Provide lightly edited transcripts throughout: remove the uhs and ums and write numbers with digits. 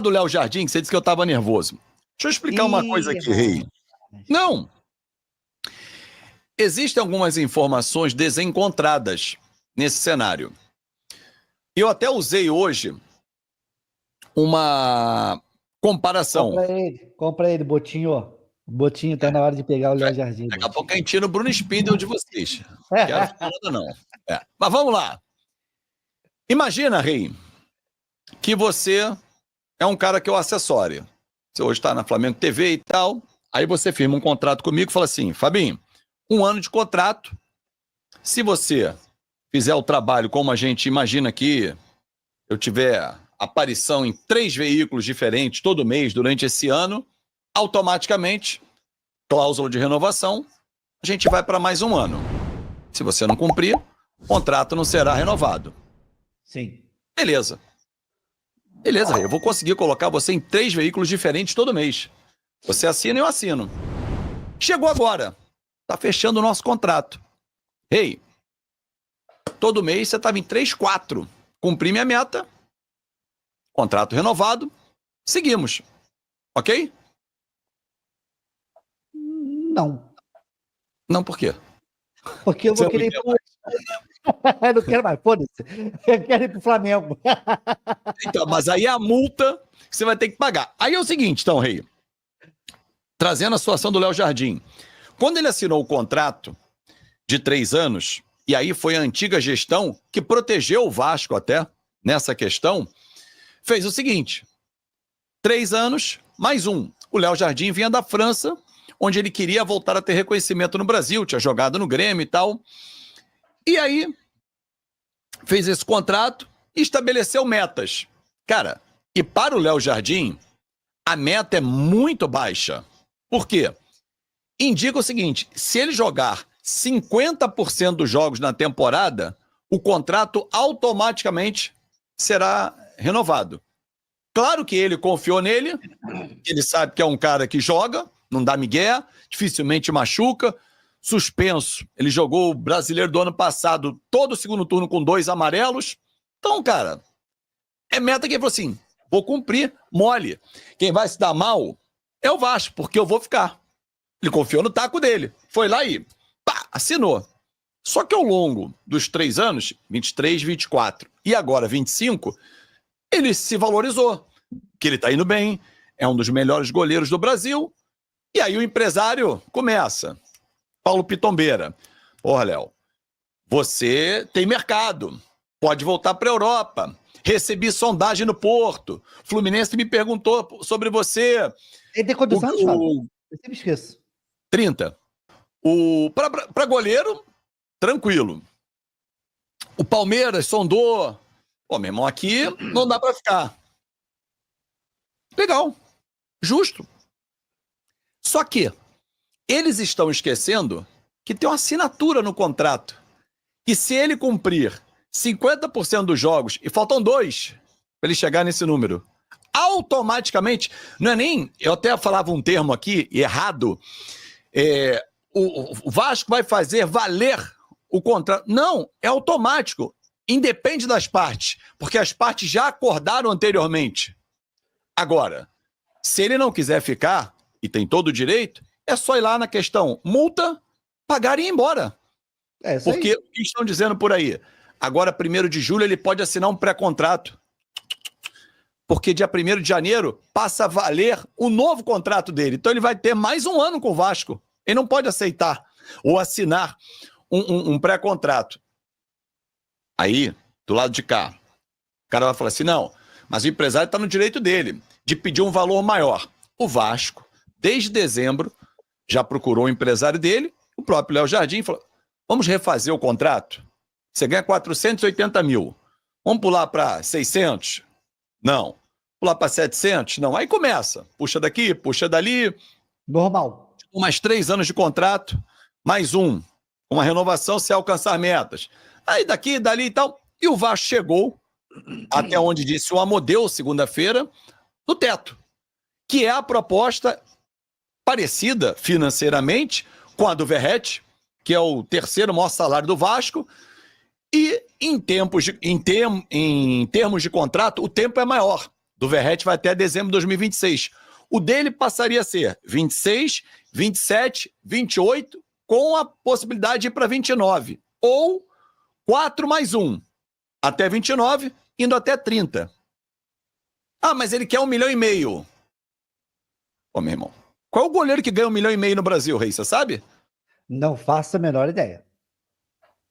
do Léo Jardim, que você disse que eu estava nervoso. Deixa eu explicar uma coisa aqui, Rei. Não. Existem algumas informações desencontradas nesse cenário. Eu até usei hoje uma comparação. Compra ele, Botinho. Botinho tá na hora de pegar o Léo Jardim. Daqui a pouco a gente tira o Bruno Spindel de vocês. Quero falar nada, não. Mas vamos lá. Imagina, Rei, que você é um cara que eu acessório. Você hoje está na Flamengo TV e tal. Aí você firma um contrato comigo e fala assim, Fabinho, 1 ano de contrato. Se você fizer o trabalho como a gente imagina que eu tiver aparição em 3 veículos diferentes todo mês durante esse ano, automaticamente, cláusula de renovação, a gente vai para mais 1 ano. Se você não cumprir, o contrato não será renovado. Sim. Beleza, eu vou conseguir colocar você em 3 veículos diferentes todo mês. Você assina e eu assino. Chegou agora. Tá fechando o nosso contrato. Ei, todo mês você estava em 3, 4. Cumpri minha meta. Contrato renovado. Seguimos. Ok? Não. Não, por quê? Porque eu vou querer ir pro... Eu não quero mais, foda-se. Eu quero ir pro Flamengo. Então, mas aí é a multa que você vai ter que pagar. Aí é o seguinte, então, Rei. Trazendo a situação do Léo Jardim. Quando ele assinou o contrato de 3 anos, e aí foi a antiga gestão que protegeu o Vasco até nessa questão, fez o seguinte, 3 anos, mais 1. O Léo Jardim vinha da França, onde ele queria voltar a ter reconhecimento no Brasil, tinha jogado no Grêmio e tal. E aí, fez esse contrato e estabeleceu metas. Cara, e para o Léo Jardim, a meta é muito baixa. Por quê? Indica o seguinte, se ele jogar 50% dos jogos na temporada, o contrato automaticamente será renovado. Claro que ele confiou nele, ele sabe que é um cara que joga, não dá migué, dificilmente machuca, suspenso. Ele jogou o Brasileiro do ano passado, todo o segundo turno com 2 amarelos. Então, cara, é meta que ele falou assim, vou cumprir, mole. Quem vai se dar mal é o Vasco, porque eu vou ficar. Ele confiou no taco dele. Foi lá e pá, assinou. Só que ao longo dos 3 anos, 23, 24 e agora 25, ele se valorizou. Que ele tá indo bem, é um dos melhores goleiros do Brasil. E aí o empresário começa. Paulo Pitombeira. Porra, Léo, você tem mercado. Pode voltar para a Europa. Recebi sondagem no Porto. Fluminense me perguntou sobre você. Ele tem quantos anos, Fábio? Eu sempre esqueço. 30. Para goleiro, tranquilo. O Palmeiras sondou. Pô, meu irmão, aqui não dá para ficar. Legal. Justo. Só que eles estão esquecendo que tem uma assinatura no contrato. Que se ele cumprir 50% dos jogos, e faltam 2 para ele chegar nesse número, automaticamente, não é nem, eu até falava um termo aqui, errado, o Vasco vai fazer valer o contrato. Não, é automático, independe das partes, porque as partes já acordaram anteriormente. Agora, se ele não quiser ficar, e tem todo o direito, é só ir lá na questão multa, pagar e ir embora. Porque o que estão dizendo por aí? Agora, 1º de julho, ele pode assinar um pré-contrato. Porque dia 1º de janeiro passa a valer o novo contrato dele. Então ele vai ter mais 1 ano com o Vasco. Ele não pode aceitar ou assinar um pré-contrato. Aí, do lado de cá, o cara vai falar assim, não, mas o empresário está no direito dele de pedir um valor maior. O Vasco, desde dezembro, já procurou o empresário dele, o próprio Léo Jardim, falou, vamos refazer o contrato? Você ganha 480 mil. Vamos pular para 600? Não. Pular para 700? Não. Aí começa. Puxa daqui, puxa dali. Normal. Mais 3 anos de contrato, mais uma renovação se alcançar metas. Aí daqui, dali e tal. E o Vasco chegou, até onde disse o Amodeu, segunda-feira, no teto. Que é a proposta parecida financeiramente com a do Verratti, que é o 3º maior salário do Vasco, e em termos de contrato, o tempo é maior, do Verratti vai até dezembro de 2026. O dele passaria a ser 26, 27, 28, com a possibilidade de ir para 29. Ou 4 mais 1, até 29, indo até 30. Ah, mas ele quer 1,5 milhão. Ô, meu irmão, qual é o goleiro que ganha 1,5 milhão no Brasil, Rei? Você sabe? Não faço a menor ideia.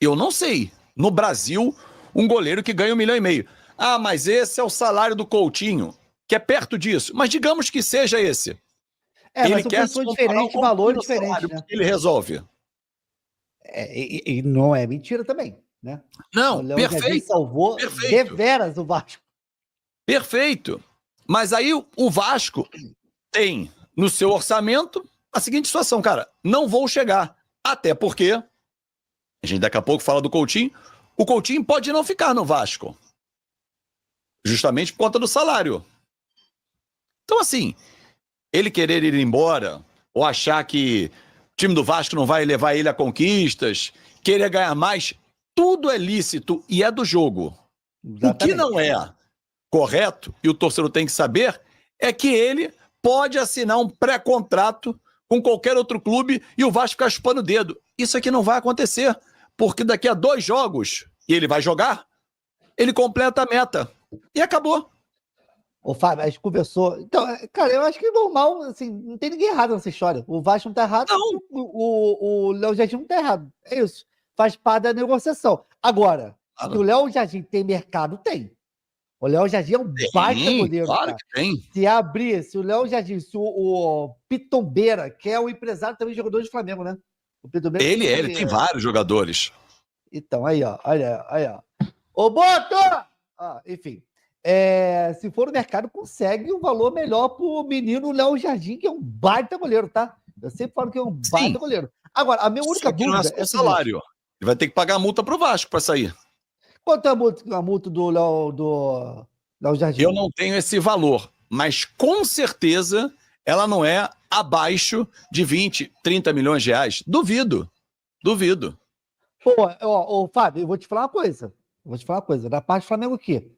Eu não sei. No Brasil, um goleiro que ganha 1,5 milhão. Ah, mas esse é o salário do Coutinho, que é perto disso. Mas digamos que seja esse. Mas são pessoas diferentes, valores diferentes, né? Ele resolve. E não é mentira também, né? Não, perfeito. Salvou deveras o Vasco. Perfeito. Mas aí o Vasco tem no seu orçamento a seguinte situação, cara, não vou chegar. Até porque, a gente daqui a pouco fala do Coutinho, o Coutinho pode não ficar no Vasco. Justamente por conta do salário. Então, assim, ele querer ir embora, ou achar que o time do Vasco não vai levar ele a conquistas, querer ganhar mais, tudo é lícito e é do jogo. Exatamente. O que não é correto, e o torcedor tem que saber, é que ele pode assinar um pré-contrato com qualquer outro clube e o Vasco ficar chupando o dedo. Isso aqui não vai acontecer, porque daqui a 2 jogos, e ele vai jogar, ele completa a meta. E acabou. Ô, Fábio, a gente conversou. Então, cara, eu acho que é normal, assim, não tem ninguém errado nessa história. O Vasco não tá errado, não. O Léo Jardim não tá errado. É isso. Faz parte da negociação. Agora, que o Léo Jardim tem mercado, tem. O Léo Jardim é um baita goleiro. Claro que tem. Se o Léo Jardim, se o Pitombeira, que é o empresário também jogador de Flamengo, né? O Pitombeira ele tem vários jogadores. Então, aí, ó. Olha, aí, ó. Ô, Boto! Enfim. Se for no mercado, consegue um valor melhor pro menino Léo Jardim, que é um baita goleiro, tá? Eu sempre falo que é um baita goleiro. Agora, a minha única dúvida é o salário. Ele vai ter que pagar a multa pro Vasco para sair. Quanto é a multa do Léo Jardim? Eu não tenho esse valor, mas com certeza ela não é abaixo de 20, 30 milhões de reais. Duvido. Pô, Fábio, eu vou te falar uma coisa. Da parte do Flamengo aqui,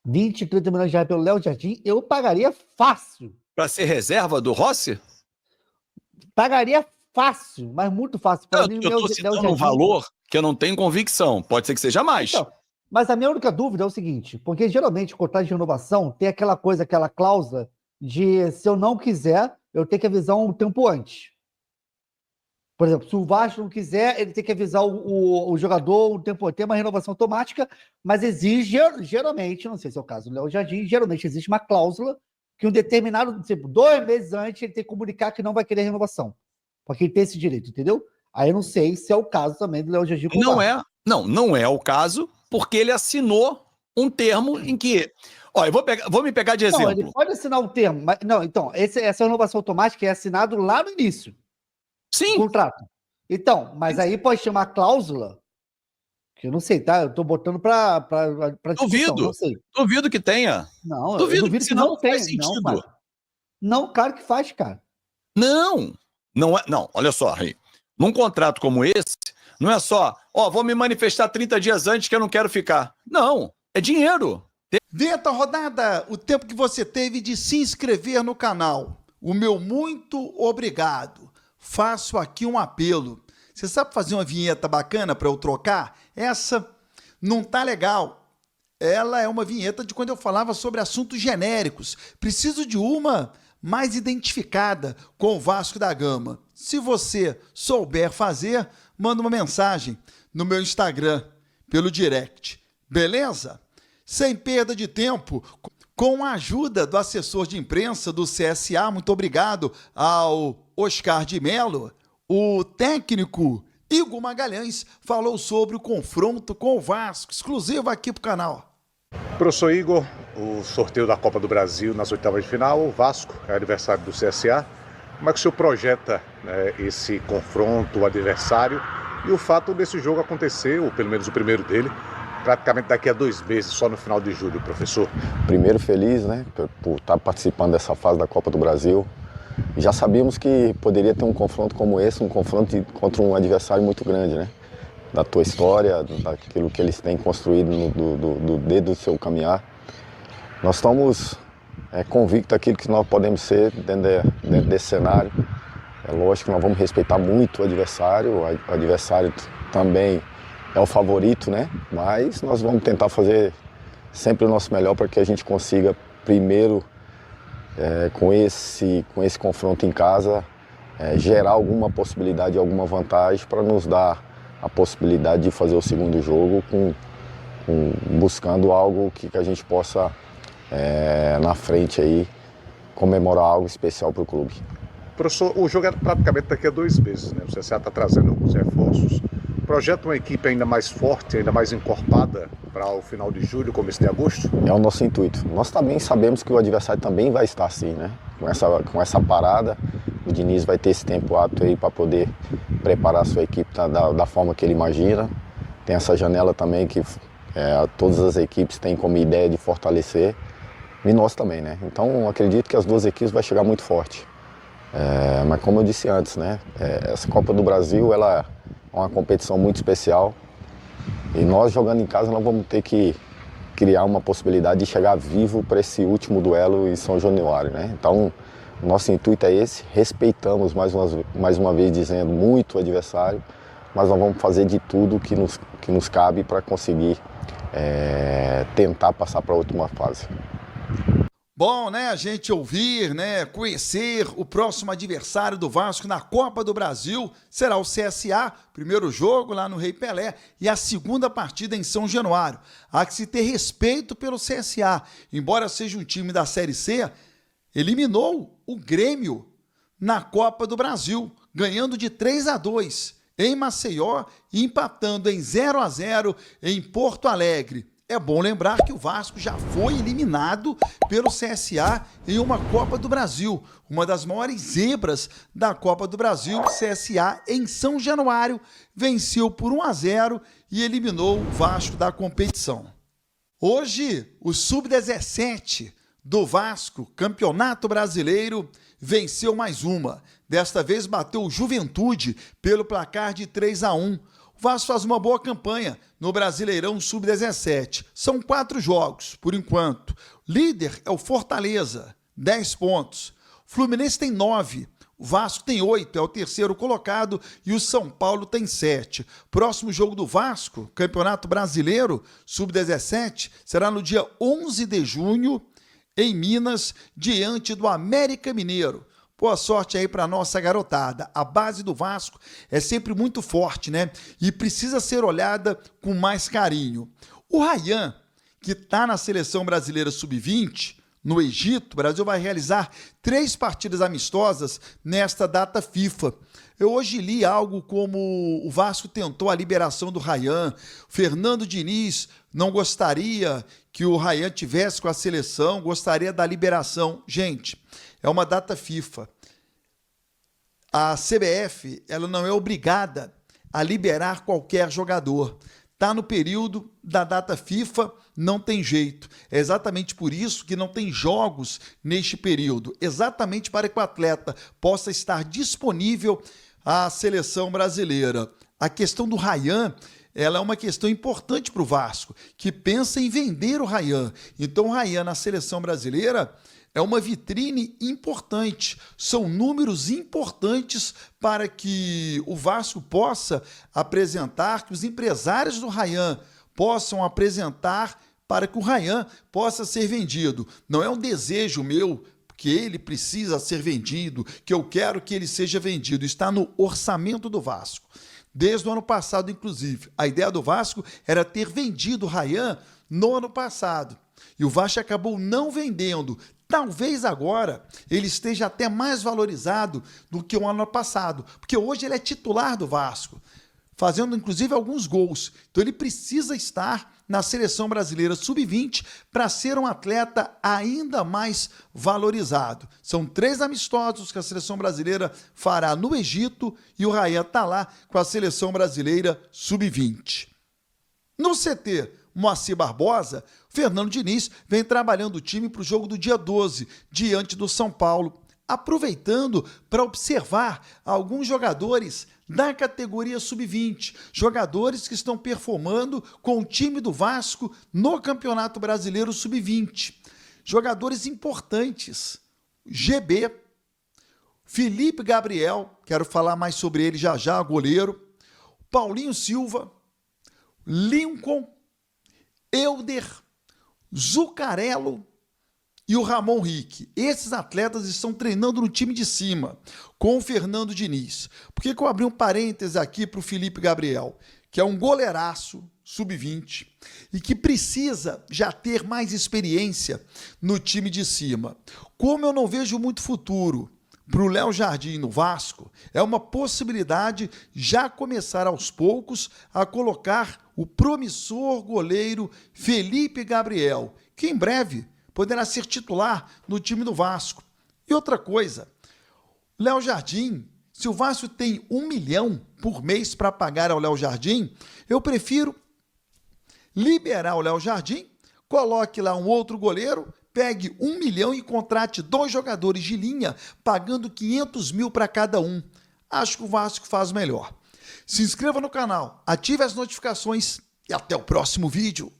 20, 30 milhões de reais pelo Léo Jardim, eu pagaria fácil. Para ser reserva do Rossi? Pagaria fácil, mas muito fácil. Eu tô citando um valor que eu não tenho convicção. Pode ser que seja mais. Então, mas a minha única dúvida é o seguinte, porque geralmente o contrato de renovação tem aquela cláusula de se eu não quiser, eu tenho que avisar um tempo antes. Por exemplo, se o Vasco não quiser, ele tem que avisar o jogador um tempo antes. Tem uma renovação automática, mas exige, geralmente, não sei se é o caso do Léo Jardim, geralmente existe uma cláusula que um determinado, tipo, 2 meses antes, ele tem que comunicar que não vai querer renovação. Porque ele tem esse direito, entendeu? Aí eu não sei se é o caso também do Léo Jardim. Não é o caso, porque ele assinou um termo em que... Ó, eu vou me pegar de exemplo. Não, ele pode assinar um termo, mas não, então, essa renovação automática é assinado lá no início. Sim. Contrato. Então, mas aí pode ter uma cláusula, que eu não sei, tá? Eu tô botando pra discussão, não sei. Duvido que tenha. Não, duvido que não tenha. Não, claro que faz, cara. Não, olha só, Rei. Num contrato como esse, não é só, vou me manifestar 30 dias antes que eu não quero ficar. Não, é dinheiro. Vinheta rodada, o tempo que você teve de se inscrever no canal. O meu muito obrigado. Faço aqui um apelo. Você sabe fazer uma vinheta bacana para eu trocar? Essa não tá legal. Ela é uma vinheta de quando eu falava sobre assuntos genéricos. Preciso de uma mais identificada com o Vasco da Gama. Se você souber fazer, manda uma mensagem no meu Instagram, pelo direct. Beleza? Sem perda de tempo, com a ajuda do assessor de imprensa do CSA, muito obrigado ao Oscar de Mello, o técnico Igor Magalhães falou sobre o confronto com o Vasco, exclusivo aqui pro canal. Professor Igor, o sorteio da Copa do Brasil nas oitavas de final, o Vasco é adversário do CSA. Como é que o senhor projeta esse confronto, o adversário e o fato desse jogo acontecer, ou pelo menos o primeiro dele, praticamente daqui a 2 meses, só no final de julho, professor? Primeiro feliz, por estar participando dessa fase da Copa do Brasil. Já sabíamos que poderia ter um confronto como esse, um confronto contra um adversário muito grande, Da tua história, daquilo que eles têm construído do dedo do seu caminhar. Nós estamos convicto daquilo que nós podemos ser dentro desse cenário. É lógico que nós vamos respeitar muito o adversário também é o favorito, né? Mas nós vamos tentar fazer sempre o nosso melhor para que a gente consiga, primeiro, com esse confronto em casa, gerar alguma possibilidade, alguma vantagem para nos dar a possibilidade de fazer o segundo jogo buscando algo que a gente possa, na frente aí, comemorar algo especial para o clube. Professor, o jogo é praticamente daqui a 2 meses, né? O CSA está trazendo alguns reforços. Projeta uma equipe ainda mais forte, ainda mais encorpada para o final de julho, começo de agosto? É o nosso intuito. Nós também sabemos que o adversário também vai estar assim, né? Com essa parada, o Diniz vai ter esse tempo apto aí para poder preparar a sua equipe da forma que ele imagina. Tem essa janela também que todas as equipes têm como ideia de fortalecer, e nós também, né? Então acredito que as duas equipes vão chegar muito forte. Mas como eu disse antes, né? Essa Copa do Brasil, ela é uma competição muito especial e nós jogando em casa nós vamos ter que criar uma possibilidade de chegar vivo para esse último duelo em São Januário, né? Então nosso intuito é esse, respeitamos mais uma vez dizendo muito o adversário, mas nós vamos fazer de tudo que nos cabe para conseguir tentar passar para a última fase. Bom, né, a gente ouvir, né, conhecer o próximo adversário do Vasco na Copa do Brasil, será o CSA, primeiro jogo lá no Rei Pelé e a segunda partida em São Januário. Há que se ter respeito pelo CSA, embora seja um time da Série C, eliminou o Grêmio na Copa do Brasil, ganhando de 3-2 em Maceió e empatando em 0-0 em Porto Alegre. É bom lembrar que o Vasco já foi eliminado pelo CSA em uma Copa do Brasil, uma das maiores zebras da Copa do Brasil. CSA em São Januário venceu por 1-0 e eliminou o Vasco da competição. Hoje, o Sub-17 do Vasco, Campeonato Brasileiro, venceu mais uma. Desta vez bateu o Juventude pelo placar de 3-1. O Vasco faz uma boa campanha no Brasileirão Sub-17. São 4 jogos, por enquanto. Líder é o Fortaleza, 10 pontos. O Fluminense tem 9. O Vasco tem 8, é o terceiro colocado. E o São Paulo tem 7. Próximo jogo do Vasco, Campeonato Brasileiro Sub-17, será no dia 11 de junho, em Minas, diante do América Mineiro. Boa sorte aí para nossa garotada. A base do Vasco é sempre muito forte, né? E precisa ser olhada com mais carinho. O Rayhan, que está na seleção brasileira sub-20, no Egito, o Brasil vai realizar 3 partidas amistosas nesta data FIFA. Eu hoje li algo como o Vasco tentou a liberação do Rayhan, Fernando Diniz não gostaria que o Rayhan tivesse com a seleção, gostaria da liberação. Gente, é uma data FIFA. A CBF, ela não é obrigada a liberar qualquer jogador. Está no período da data FIFA, não tem jeito. É exatamente por isso que não tem jogos neste período. Exatamente para que o atleta possa estar disponível à seleção brasileira. A questão do Rayhan, ela é uma questão importante para o Vasco, que pensa em vender o Rayhan. Então o Rayhan na seleção brasileira é uma vitrine importante, são números importantes para que o Vasco possa apresentar, que os empresários do Rayhan possam apresentar para que o Rayhan possa ser vendido. Não é um desejo meu que ele precisa ser vendido, que eu quero que ele seja vendido, está no orçamento do Vasco. Desde o ano passado, inclusive, a ideia do Vasco era ter vendido o Rayhan no ano passado. E o Vasco acabou não vendendo. Talvez agora ele esteja até mais valorizado do que o ano passado, porque hoje ele é titular do Vasco, fazendo inclusive alguns gols. Então ele precisa estar na seleção brasileira sub-20 para ser um atleta ainda mais valorizado. São 3 amistosos que a seleção brasileira fará no Egito e o Rayhan está lá com a seleção brasileira sub-20. No CT Moacir Barbosa, Fernando Diniz vem trabalhando o time para o jogo do dia 12, diante do São Paulo, aproveitando para observar alguns jogadores da categoria sub-20, jogadores que estão performando com o time do Vasco no Campeonato Brasileiro sub-20. jogadores importantes. GB, Felipe Gabriel, quero falar mais sobre ele já já, goleiro. Paulinho Silva, Lincoln, Elder, Zucarello e o Ramon Rick. Esses atletas estão treinando no time de cima, com o Fernando Diniz. Por que eu abri um parêntese aqui para o Felipe Gabriel, que é um goleiraço, sub-20, e que precisa já ter mais experiência no time de cima. Como eu não vejo muito futuro para o Léo Jardim no Vasco, é uma possibilidade já começar aos poucos a colocar o promissor goleiro Felipe Gabriel, que em breve poderá ser titular no time do Vasco. E outra coisa, Léo Jardim, se o Vasco tem 1 milhão por mês para pagar ao Léo Jardim, eu prefiro liberar o Léo Jardim, coloque lá um outro goleiro, pegue 1 milhão e contrate 2 jogadores de linha, pagando 500 mil para cada um. Acho que o Vasco faz melhor. Se inscreva no canal, ative as notificações e até o próximo vídeo.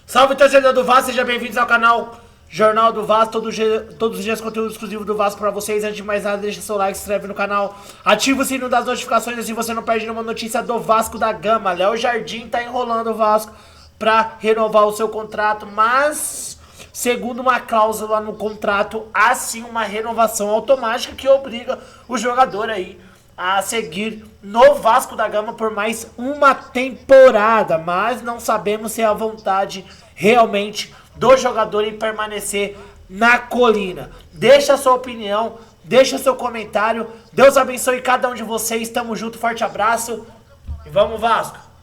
Salve, torcedor do Vasco, sejam bem-vindos ao canal Jornal do Vasco, todos os dias conteúdo exclusivo do Vasco pra vocês. Antes de mais nada, deixa seu like, se inscreve no canal, ativa o sino das notificações, assim você não perde nenhuma notícia do Vasco da Gama. Léo Jardim tá enrolando o Vasco pra renovar o seu contrato, mas segundo uma cláusula no contrato, há sim uma renovação automática que obriga o jogador aí a seguir no Vasco da Gama por mais uma temporada, mas não sabemos se é a vontade realmente do jogador em permanecer na colina. Deixa a sua opinião, deixa seu comentário. Deus abençoe cada um de vocês. Tamo junto, forte abraço e vamos Vasco!